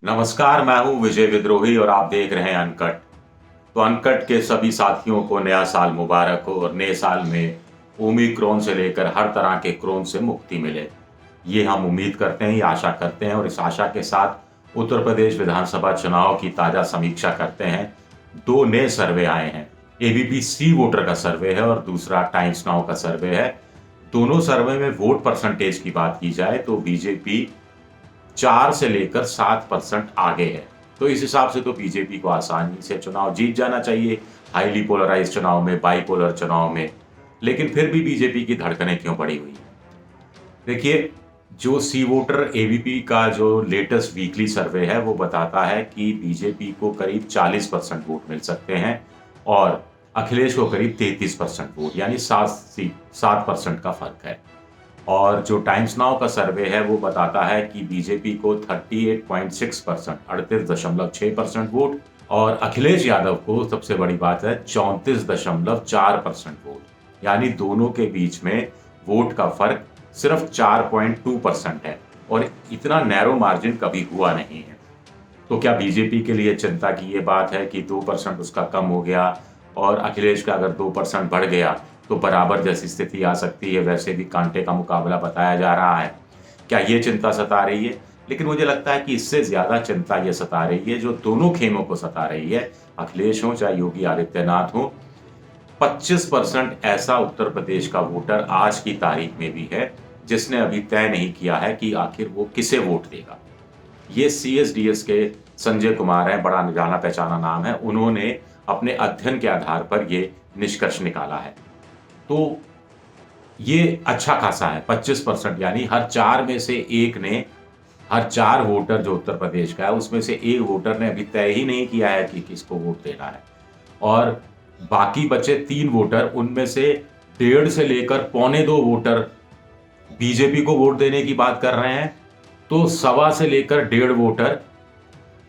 नमस्कार, मैं हूं विजय विद्रोही और आप देख रहे हैं अनकट। तो अनकट के सभी साथियों को नया साल मुबारक हो और नए साल में ओमिक्रॉन से लेकर हर तरह के क्रोन से मुक्ति मिले। ये हम उम्मीद करते हैं, ये आशा करते हैं और इस आशा के साथ उत्तर प्रदेश विधानसभा चुनाव की ताज़ा समीक्षा करते हैं। दो नए सर्वे आए हैं, एबीपी सी वोटर का सर्वे है और दूसरा टाइम्स नाउ का सर्वे है। दोनों सर्वे में वोट परसेंटेज की बात की जाए तो बीजेपी 4 से लेकर 7% आगे है। तो इस हिसाब से तो बीजेपी को आसानी से चुनाव जीत जाना चाहिए, हाईली पोलराइज चुनाव में, बाइपोलर चुनाव में। लेकिन फिर भी बीजेपी की धड़कनें क्यों बढ़ी हुई हैं? देखिए, जो सी वोटर एबीपी का जो लेटेस्ट वीकली सर्वे है वो बताता है कि बीजेपी को करीब 40% वोट मिल सकते हैं और अखिलेश को करीब 33% वोट, यानी 7% का फर्क है। और जो टाइम्स नाउ का सर्वे है वो बताता है कि बीजेपी को 38.6%, 38.6% वोट और अखिलेश यादव को सबसे बड़ी बात है 34.4% वोट, यानी दोनों के बीच में वोट का फर्क सिर्फ 4.2% है और इतना नैरो मार्जिन कभी हुआ नहीं है। तो क्या बीजेपी के लिए चिंता की ये बात है कि 2% उसका कम हो गया और अखिलेश का अगर 2% बढ़ गया तो बराबर जैसी स्थिति आ सकती है? वैसे भी कांटे का मुकाबला बताया जा रहा है। क्या ये चिंता सता रही है? लेकिन मुझे लगता है कि इससे ज्यादा चिंता ये सता रही है जो दोनों खेमों को सता रही है, अखिलेश हो चाहे योगी आदित्यनाथ हो। 25% ऐसा उत्तर प्रदेश का वोटर आज की तारीख में भी है जिसने अभी तय नहीं किया है कि आखिर वो किसे वोट देगा। ये सीएसडीएस के संजय कुमार हैं, बड़ा जाना पहचाना नाम है। उन्होंने अपने अध्ययन के आधार पर ये निष्कर्ष निकाला है। तो ये अच्छा खासा है, 25%, यानी हर 4 में से एक ने, हर 4 वोटर जो उत्तर प्रदेश का है उसमें से एक वोटर ने अभी तय ही नहीं किया है कि किसको वोट देना है। और बाकी बचे 3 वोटर, उनमें से 1.5 से लेकर पौने 2 वोटर बीजेपी को वोट देने की बात कर रहे हैं। तो सवा से लेकर 1.5 वोटर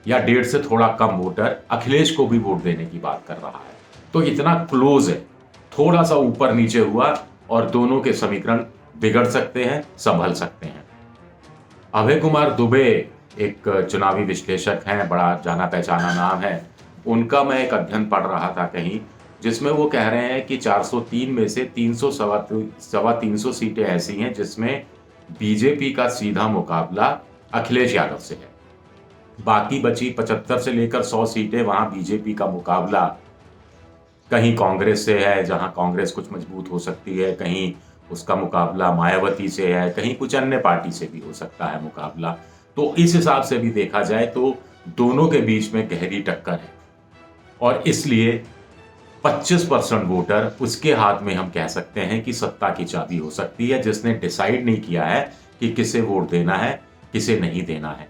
या 1.5 से थोड़ा कम वोटर अखिलेश को भी वोट देने की बात कर रहा है। तो इतना क्लोज है, थोड़ा सा ऊपर नीचे हुआ और दोनों के समीकरण बिगड़ सकते हैं, संभल सकते हैं। अभय कुमार दुबे एक चुनावी विश्लेषक हैं, बड़ा जाना पहचाना नाम है। उनका मैं एक अध्ययन पढ़ रहा था कहीं, जिसमें वो कह रहे हैं कि 403 में से 300 सवा 300 सीटें ऐसी हैं जिसमें बीजेपी का सीधा मुकाबला अखिलेश यादव से है। बाकी बची 75 से लेकर 100 सीटें, वहां बीजेपी का मुकाबला कहीं कांग्रेस से है, जहां कांग्रेस कुछ मजबूत हो सकती है, कहीं उसका मुकाबला मायावती से है, कहीं कुछ अन्य पार्टी से भी हो सकता है मुकाबला। तो इस हिसाब से भी देखा जाए तो दोनों के बीच में गहरी टक्कर है और इसलिए 25% वोटर उसके हाथ में हम कह सकते हैं कि सत्ता की चाबी हो सकती है, जिसने डिसाइड नहीं किया है कि किसे वोट देना है, किसे नहीं देना है।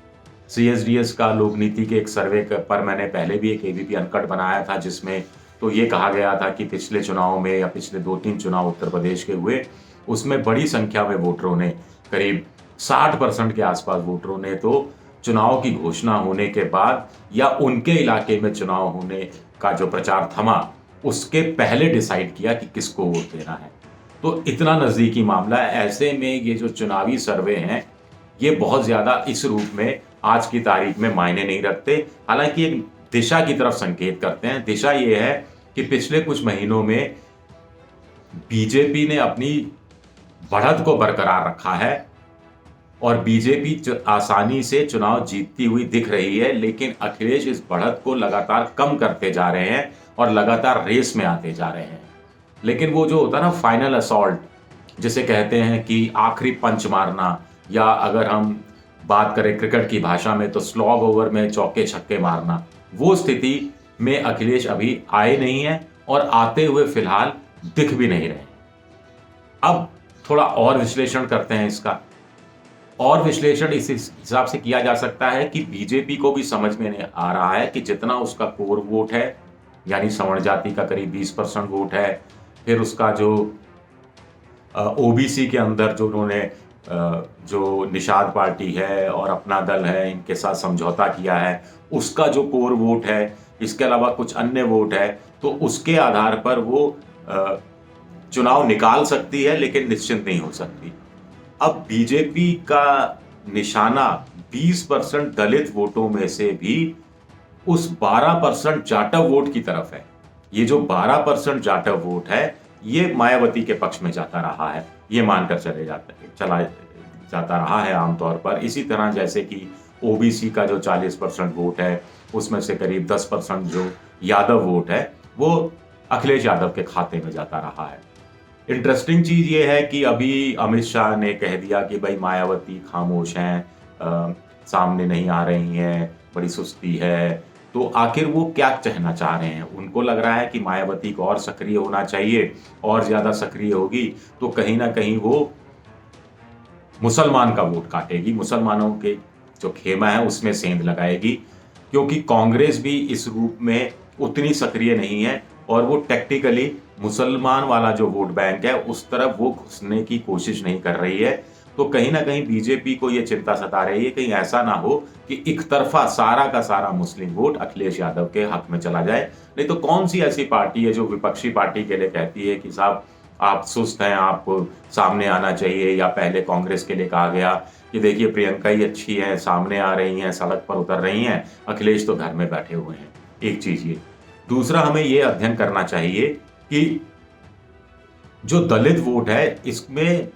सीएसडीएस का लोक नीति के एक सर्वे पर मैंने पहले भी एक एबीपी अनकट बनाया था, जिसमें तो ये कहा गया था कि पिछले चुनाव में या पिछले 2-3 चुनाव उत्तर प्रदेश के हुए, उसमें बड़ी संख्या में वोटरों ने, करीब 60% के आसपास वोटरों ने तो चुनाव की घोषणा होने के बाद या उनके इलाके में चुनाव होने का जो प्रचार थमा उसके पहले डिसाइड किया कि किसको वोट देना है। तो इतना नजदीकी मामला है। ऐसे में ये जो चुनावी सर्वे हैं ये बहुत ज्यादा इस रूप में आज की तारीख में मायने नहीं रखते। हालांकि एक दिशा की तरफ संकेत करते हैं। दिशा ये है कि पिछले कुछ महीनों में बीजेपी ने अपनी बढ़त को बरकरार रखा है और बीजेपी आसानी से चुनाव जीतती हुई दिख रही है, लेकिन अखिलेश इस बढ़त को लगातार कम करते जा रहे हैं और लगातार रेस में आते जा रहे हैं। लेकिन वो जो होता है ना फाइनल असॉल्ट, जिसे कहते हैं कि आखिरी पंच मारना, या अगर हम बात करें क्रिकेट की भाषा में तो स्लॉग ओवर में चौके छक्के मारना, वो स्थिति में अखिलेश अभी आए नहीं है और आते हुए फिलहाल दिख भी नहीं रहे। अब थोड़ा और विश्लेषण करते हैं इसका। और विश्लेषण इस हिसाब से किया जा सकता है कि बीजेपी को भी समझ में नहीं आ रहा है कि जितना उसका कोर वोट है, यानी सवर्ण जाति का करीब 20% वोट है, फिर उसका जो ओबीसी के अंदर जो उन्होंने जो निषाद पार्टी है और अपना दल है, इनके साथ समझौता किया है, उसका जो कोर वोट है, इसके अलावा कुछ अन्य वोट है, तो उसके आधार पर वो चुनाव निकाल सकती है, लेकिन निश्चित नहीं हो सकती। अब बीजेपी का निशाना 20% दलित वोटों में से भी उस 12% जाटव वोट की तरफ है। ये जो 12% जाटव वोट है, ये मायावती के पक्ष में जाता रहा है, ये मानकर चला जाता रहा है आमतौर पर। इसी तरह जैसे कि ओबीसी का जो 40% वोट है, उसमें से करीब 10% जो यादव वोट है, वो अखिलेश यादव के खाते में जाता रहा है। इंटरेस्टिंग चीज ये है कि अभी अमित शाह ने कह दिया कि भाई मायावती खामोश हैं, सामने नहीं आ रही हैं, बड़ी सुस्ती है। तो आखिर वो क्या कहना चाह रहे हैं? उनको लग रहा है कि मायावती को और सक्रिय होना चाहिए, और ज्यादा सक्रिय होगी तो कहीं ना कहीं वो मुसलमान का वोट काटेगी, मुसलमानों के जो खेमा है उसमें सेंध लगाएगी, क्योंकि कांग्रेस भी इस रूप में उतनी सक्रिय नहीं है और वो टेक्निकली मुसलमान वाला जो वोट बैंक है उस तरफ वो घुसने की कोशिश नहीं कर रही है। तो कहीं ना कहीं बीजेपी को ये चिंता सता रही है कहीं ऐसा ना हो कि एक तरफा सारा का सारा मुस्लिम वोट अखिलेश यादव के हक में चला जाए। नहीं तो कौन सी ऐसी पार्टी है जो विपक्षी पार्टी के लिए कहती है कि साहब आप सुस्त हैं, आपको सामने आना चाहिए, या पहले कांग्रेस के लिए कहा गया कि देखिए प्रियंका ही अच्छी है, सामने आ रही हैं, सड़क पर उतर रही हैं, अखिलेश तो घर में बैठे हुए हैं। एक चीज ये। दूसरा, हमें ये अध्ययन करना चाहिए कि जो दलित वोट है इसमें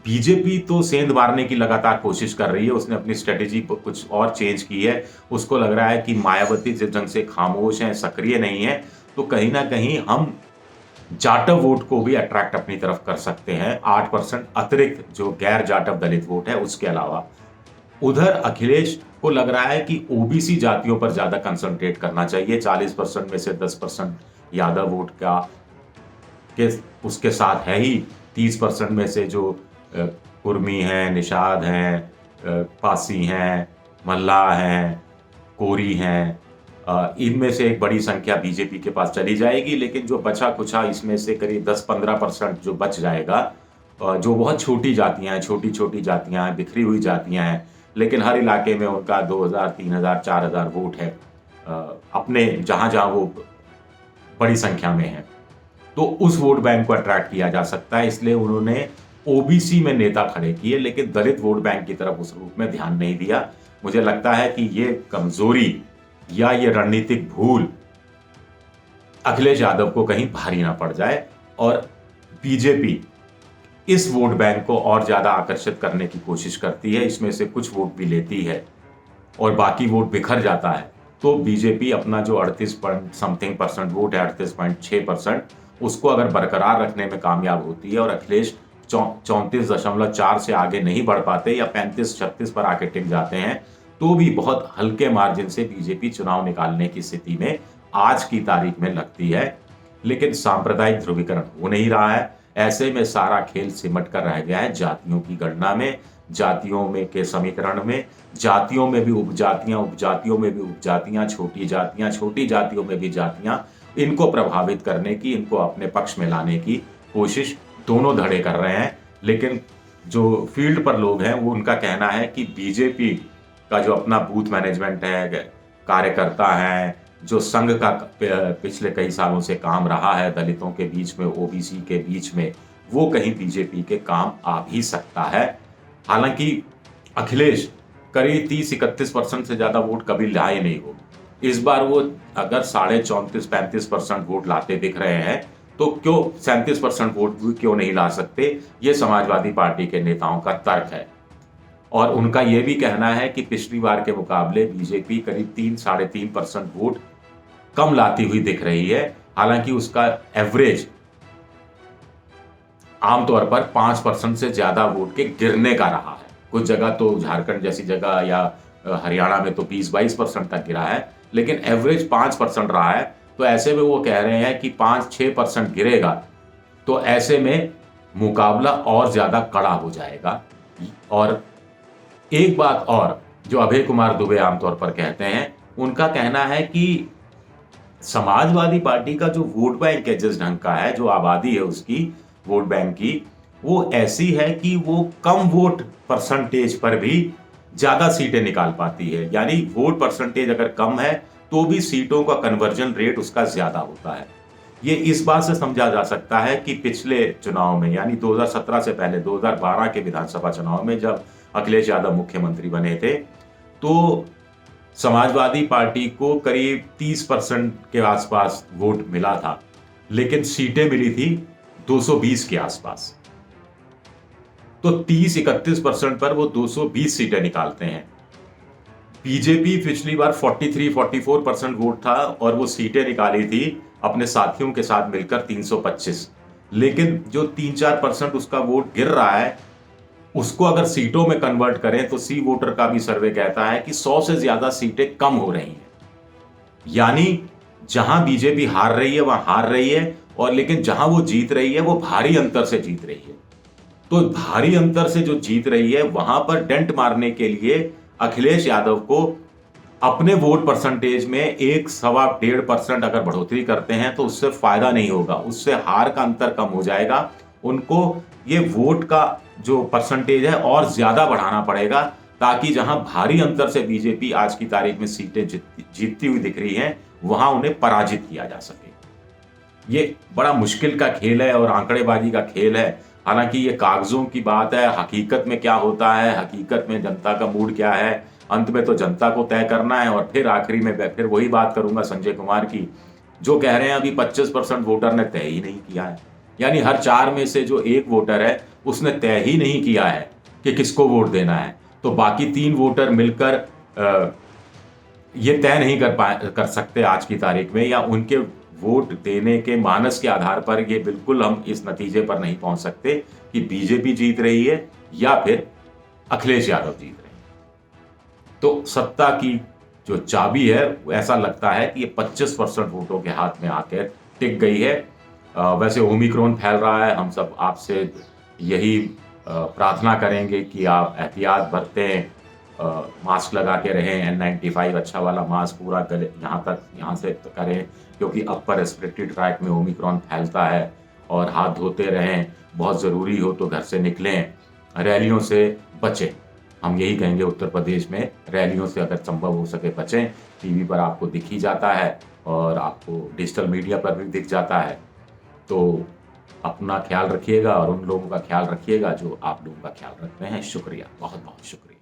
बीजेपी तो सेंध मारने की लगातार कोशिश कर रही है, उसने अपनी स्ट्रेटेजी कुछ और चेंज की है। उसको लग रहा है कि मायावती जिस ढंग से खामोश है, सक्रिय नहीं है, तो कहीं ना कहीं हम जाटव वोट को भी अट्रैक्ट अपनी तरफ कर सकते हैं, 8% अतिरिक्त जो गैर जाटव दलित वोट है उसके अलावा। उधर अखिलेश को लग रहा है कि ओबीसी जातियों पर ज्यादा कंसंट्रेट करना चाहिए। 40% में से 10% यादव वोट का के उसके साथ है ही, 30% में से जो कुर्मी हैं, निषाद हैं, पासी हैं, मल्लाह हैं, कोरी हैं, इनमें से एक बड़ी संख्या बीजेपी के पास चली जाएगी। लेकिन जो बचा कुछा इसमें से करीब 10-15% जो बच जाएगा, जो बहुत छोटी जातियां हैं, छोटी छोटी जातियां हैं, बिखरी हुई जातियां हैं, लेकिन हर इलाके में उनका 2000, 3000, 4000 वोट है, अपने जहां जहां वो बड़ी संख्या में है, तो उस वोट बैंक को अट्रैक्ट किया जा सकता है। इसलिए उन्होंने ओबीसी में नेता खड़े किए, लेकिन दलित वोट बैंक की तरफ उस रूप में ध्यान नहीं दिया। मुझे लगता है कि ये कमजोरी या ये रणनीतिक भूल अखिलेश यादव को कहीं भारी ना पड़ जाए और बीजेपी इस वोट बैंक को और ज्यादा आकर्षित करने की कोशिश करती है, इसमें से कुछ वोट भी लेती है और बाकी वोट बिखर जाता है, तो बीजेपी अपना जो 38% वोट है, 38.6%, उसको अगर बरकरार रखने में कामयाब होती है और अखिलेश 34.4 से आगे नहीं बढ़ पाते या 35-36 पर आके टिक जाते हैं, तो भी बहुत हल्के मार्जिन से बीजेपी चुनाव निकालने की स्थिति में आज की तारीख में लगती है। लेकिन सांप्रदायिक ध्रुवीकरण हो नहीं रहा है। ऐसे में सारा खेल सिमट कर रह गया है जातियों की गणना में, जातियों में के समीकरण में, जातियों में भी उपजातियां, उपजातियों में भी उपजातियां, छोटी जातियां, छोटी जातियों में भी जातियां, इनको प्रभावित करने की, इनको अपने पक्ष में लाने की कोशिश दोनों धड़े कर रहे हैं। लेकिन जो फील्ड पर लोग हैं वो उनका कहना है कि बीजेपी का जो अपना बूथ मैनेजमेंट है, कार्यकर्ता हैं, जो संघ का पिछले कई सालों से काम रहा है दलितों के बीच में, ओबीसी के बीच में, वो कहीं बीजेपी के काम आ भी सकता है। हालांकि अखिलेश करीब 30-31% से ज्यादा वोट कभी लाए नहीं हो। इस बार वो अगर 34-35% वोट लाते दिख रहे हैं, तो क्यों 37% वोट भी क्यों नहीं ला सकते, ये समाजवादी पार्टी के नेताओं का तर्क है। और उनका यह भी कहना है कि पिछली बार के मुकाबले बीजेपी करीब 3-3.5% वोट कम लाती हुई दिख रही है। हालांकि उसका एवरेज आमतौर पर 5% से ज्यादा वोट के गिरने का रहा है। कुछ जगह तो झारखंड जैसी जगह या हरियाणा में तो 20-22% तक गिरा है, लेकिन एवरेज 5% रहा है। तो ऐसे में वो कह रहे हैं कि 5-6% गिरेगा, तो ऐसे में मुकाबला और ज्यादा कड़ा हो जाएगा। और एक बात और जो अभय कुमार दुबे आमतौर पर कहते हैं, उनका कहना है कि समाजवादी पार्टी का जो वोट बैंक है, जिस ढंग का है, जो आबादी है उसकी वोट बैंक की, वो ऐसी है कि वो कम वोट परसेंटेज पर भी ज्यादा सीटें निकाल पाती है। यानी वोट परसेंटेज अगर कम है तो भी सीटों का कन्वर्जन रेट उसका ज्यादा होता है। ये इस बात से समझा जा सकता है कि पिछले चुनाव में, यानी 2017 से पहले 2012 के विधानसभा चुनाव में, जब अखिलेश यादव मुख्यमंत्री बने थे, तो समाजवादी पार्टी को करीब 30% के आसपास वोट मिला था, लेकिन सीटें मिली थी 220 के आसपास। तो 30-31% पर वो 220 सीटें निकालते हैं। बीजेपी पिछली बार 43-44% वोट था और वो सीटें निकाली थी अपने साथियों के साथ मिलकर 325। लेकिन जो 3-4% उसका वोट गिर रहा है, उसको अगर सीटों में कन्वर्ट करें तो सी वोटर का भी सर्वे कहता है कि 100 से ज्यादा सीटें कम हो रही हैं। यानी जहां बीजेपी हार रही है वहां हार रही है, और लेकिन जहां वो जीत रही है वो भारी अंतर से जीत रही है। तो भारी अंतर से जो जीत रही है वहां पर डेंट मारने के लिए अखिलेश यादव को अपने वोट परसेंटेज में 1-1.5% अगर बढ़ोतरी करते हैं तो उससे फायदा नहीं होगा, उससे हार का अंतर कम हो जाएगा। उनको ये वोट का जो परसेंटेज है और ज्यादा बढ़ाना पड़ेगा, ताकि जहां भारी अंतर से बीजेपी आज की तारीख में सीटें जीतती हुई दिख रही हैं, वहां उन्हें पराजित किया जा सके। ये बड़ा मुश्किल का खेल है और आंकड़ेबाजी का खेल है। हालांकि ये कागजों की बात है, हकीकत में क्या होता है, हकीकत में जनता का मूड क्या है, अंत में तो जनता को तय करना है। और फिर आखिरी में फिर वही बात करूंगा संजय कुमार की, जो कह रहे हैं अभी 25% वोटर ने तय ही नहीं किया है। यानी हर 4 में से जो 1 वोटर है उसने तय ही नहीं किया है कि किसको वोट देना है। तो बाकी 3 वोटर मिलकर ये तय नहीं कर सकते आज की तारीख में, या उनके वोट देने के मानस के आधार पर ये बिल्कुल हम इस नतीजे पर नहीं पहुंच सकते कि बीजेपी जीत रही है या फिर अखिलेश यादव जीत रहे हैं। तो सत्ता की जो चाबी है, ऐसा लगता है कि ये 25% वोटों के हाथ में आकर टिक गई है। वैसे ओमिक्रॉन फैल रहा है, हम सब आपसे यही प्रार्थना करेंगे कि आप एहतियात बरतें, मास्क लगा के रहें, N95 अच्छा वाला मास्क पूरा गले यहाँ से करें, क्योंकि अपर रेस्पिरेटरी ट्रैक में ओमिक्रॉन फैलता है। और हाथ धोते रहें, बहुत ज़रूरी हो तो घर से निकलें, रैलियों से बचें। हम यही कहेंगे, उत्तर प्रदेश में रैलियों से अगर संभव हो सके बचें। टीवी पर आपको दिख ही जाता है और आपको डिजिटल मीडिया पर भी दिख जाता है। तो अपना ख्याल रखिएगा और उन लोगों का ख्याल रखिएगा जो आप लोगों का ख्याल रखते हैं। शुक्रिया, बहुत बहुत शुक्रिया।